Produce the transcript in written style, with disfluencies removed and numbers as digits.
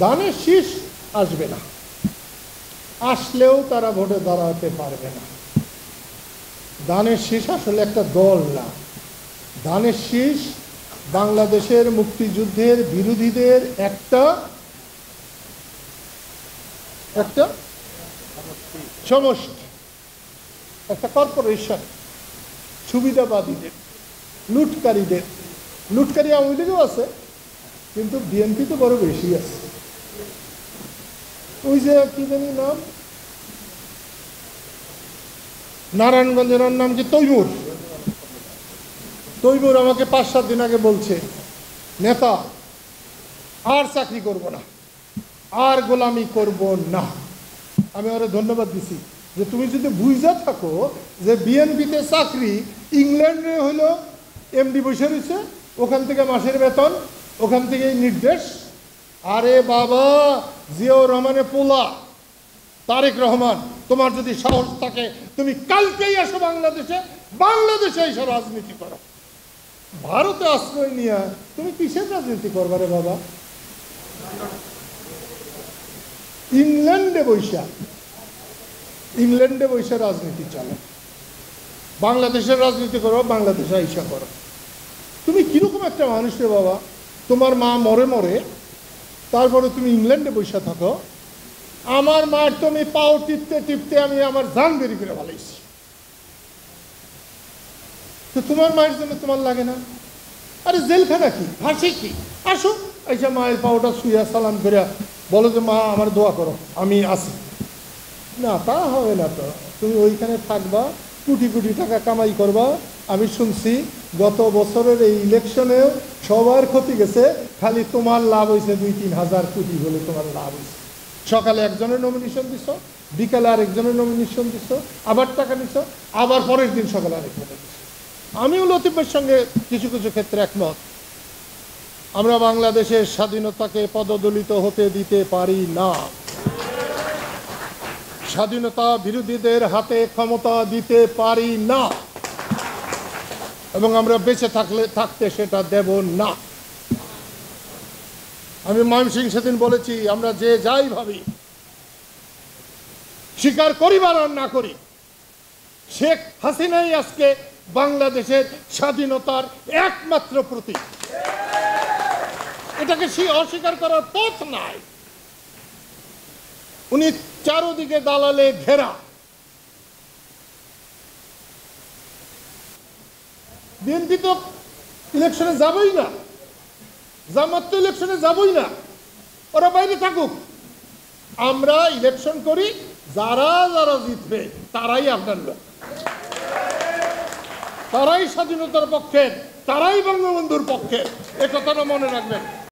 ধানের শীষ আসবে না, আসলেও তারা ভোটে দাঁড়াতে পারবে না। ধানের শীষ আসলে একটা দল না। ধানের শীষ বাংলাদেশের মুক্তিযুদ্ধের বিরোধীদের একটা সমষ্টি, একটা কর্পোরেশন, সুবিধাবাদীদের, লুটকারীদের। লুটকারী আওয়ামী লীগও আছে, কিন্তু বিএনপি তো বড় বেশি আছে। ওই যে কি জানি নাম, নারায়ণগঞ্জের নাম কি, তৈমুর। তৈমুর আমাকে 5-7 দিন আগে বলছে, নেতা আর চাকরি করব না, আর গোলামি করব না। আমি ওরা ধন্যবাদ দিছি যে তুমি যদি বুঝা থাকো যে বিএনপিতে চাকরি ইংল্যান্ডে হইলো এমডি বসে রয়েছে, ওখান থেকে মাসের বেতন, ওখান থেকেই নির্দেশ। আরে বাবা, জিয়াউর রহমানের পোলা তারেক রহমান, তোমার যদি সাহস থাকে তুমি কালকেই আসো বাংলাদেশে, বাংলাদেশে এসে রাজনীতি করো। ভারতে আশ্রয় নিয়ে তুমি কিসের রাজনীতি করবা রে বাবা? ইংল্যান্ডে বৈশা রাজনীতি চলে। বাংলাদেশের রাজনীতি করো, বাংলাদেশে আইসা করো। তুমি কিরকম একটা মানুষ রে বাবা? তোমার মা মরে তারপরে তুমি ইংল্যান্ডে বৈশা থাকো। আমার মার তো আমি পাও টিপতে আমি আমার জান বেরি করে ভালাইছি, তো তোমার মায়ের জন্য তোমার লাগে না? আরে জেলখানা কি, ফাঁসি কি? আসো, আইসা মায়ের পাওটা শুইয়া সালাম করে বলো যে মা আমার দোয়া করো, আমি আসি। না, তা হবে না তো। তুমি ওইখানে থাকবা, কোটি কোটি টাকা কামাই করবা। আমি শুনছি গত বছরের এই ইলেকশনেও সবার ক্ষতি গেছে, খালি তোমার লাভ হয়েছে 2-3 হাজার কোটি বলে তোমার লাভ হয়েছে। সকালে একজনের নমিনেশন দিছ, বিকালে আরেকজনের নমিনেশন দিছ, আবার টাকা নিছ, আবার পরের দিন সকালে আরেকজনের দিছ। আমিও লতিফের সঙ্গে কিছু কিছু ক্ষেত্রে একমত। আমরা বাংলাদেশের স্বাধীনতাকে পদদলিত হতে দিতে পারি না। স্বাধীনতা বিরোধীদের হাতে ক্ষমতা দিতে পারি না, এবং আমরা বেঁচে থাকতে সেটা দেব না। আমি ময়মনসিংহ সেদিন বলেছি, আমরা যে যাই ভাবি, স্বীকার করিবার আর না করি, শেখ হাসিনাই আজকে বাংলাদেশের স্বাধীনতার একমাত্র প্রতীক। এটাকে অস্বীকার করার পথ নাই। উনি চারদিকে দালালে ঘেরা। বিএনপি তো ইলেকশনে যাবই না, জামাত তো ইলেকশনে যাবই না, ওরা বাইরে থাকুক। আমরা ইলেকশন করি, যারা যারা জিতবে তারাই আপনার লোক, তারাই স্বাধীনতার পক্ষে, তারাই বঙ্গবন্ধুর পক্ষে। এ কথাটা মনে রাখবেন।